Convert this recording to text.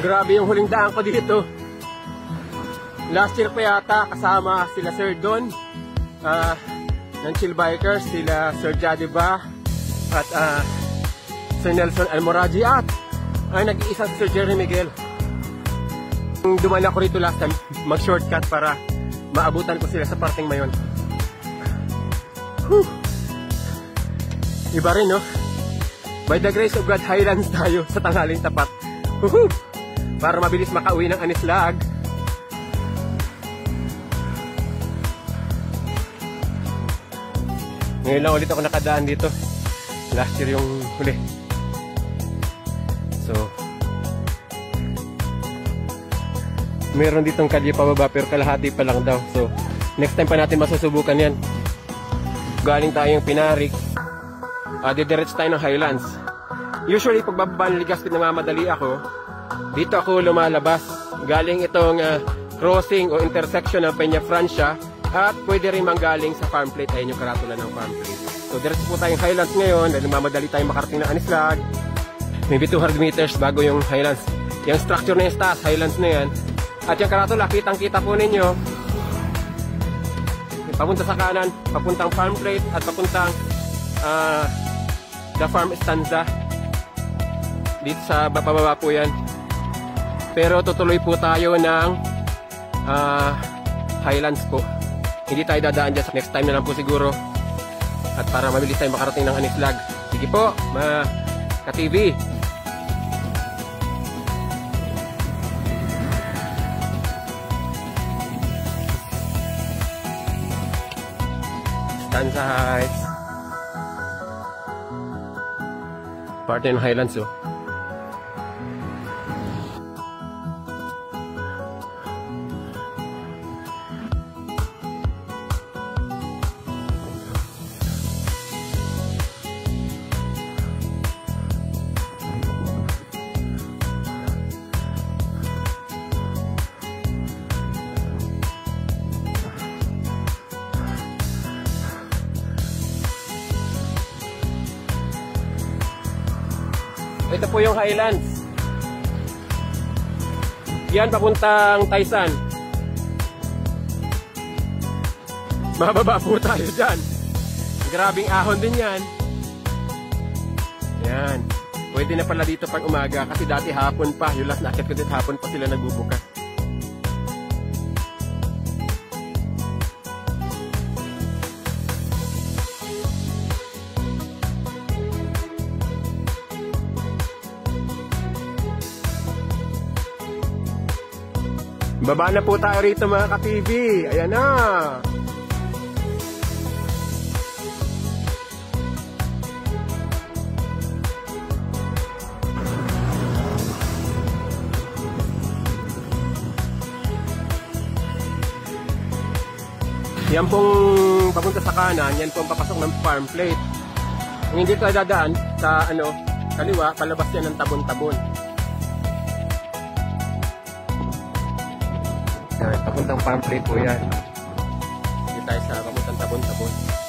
Grabe yung huling daan ko dito. Last year pa yata, kasama sila Sir Don ng Chill Bikers, sila Sir Jadiba at Sir Nelson Almoraji at nag-iisa si Sir Jerry Miguel. Dumaan ako rito last time, mag-shortcut para maabutan ko sila sa parting mayon. Iba rin, no? By the grace of God, Highlands tayo sa tanghaling tapat. Para mabilis makauwi ng Anislag. Ngayon lang ulit ako nakadaan dito. Last year yung huli. So, meron ditong kalye pababa pero kalahati pa lang daw. So, next time pa natin masusubukan yan. Galing tayong Pinarik. Didiretso tayo ng Highlands. Usually, pag bababa ng Legazpi, namamadali ako. Dito ako lumalabas. Galing itong crossing o intersection ng Peña Francia. At pwede rin manggaling sa farm plate. Ayun yung karatula ng farm plate. So, diretso po tayong Highlands ngayon. Dahil namamadali tayong makarating ng Anislag. Maybe 200 meters bago yung Highlands. Yung structure na yung taas, Highlands na yan. At yung karatula, kitang-kita po ninyo. Papunta sa kanan, papuntang farm plate at papuntang The Farm Stanza. Dito sa pababa po yan. Pero tutuloy po tayo ng Highlands po. Hindi tayo dadaan dyan. Next time na lang po siguro. At para mabilis tayo makarating ng Anislag. Sige po, mga ka-TV. Stanza Heights. Parte ng Highlands, oh. Ito po yung Highlands. Yan papuntang Taysan. Mababa po tayo dyan. Grabing ahon din yan. Yan. Pwede na pala dito pag umaga kasi dati hapon pa. Yung last na akit ko dito hapon pa sila nagbubukas. Baba na po tayo rito mga ka-TV. Ayan na. Yan pong papunta sa kanan. Yan pong papasok ng farm plate. Kung hindi tayo dadaan sa kaliwa, palabas yan ng tabon-tabon. Papuntang farm plate po yan. Hindi tayo sa papuntang tabon-tabon.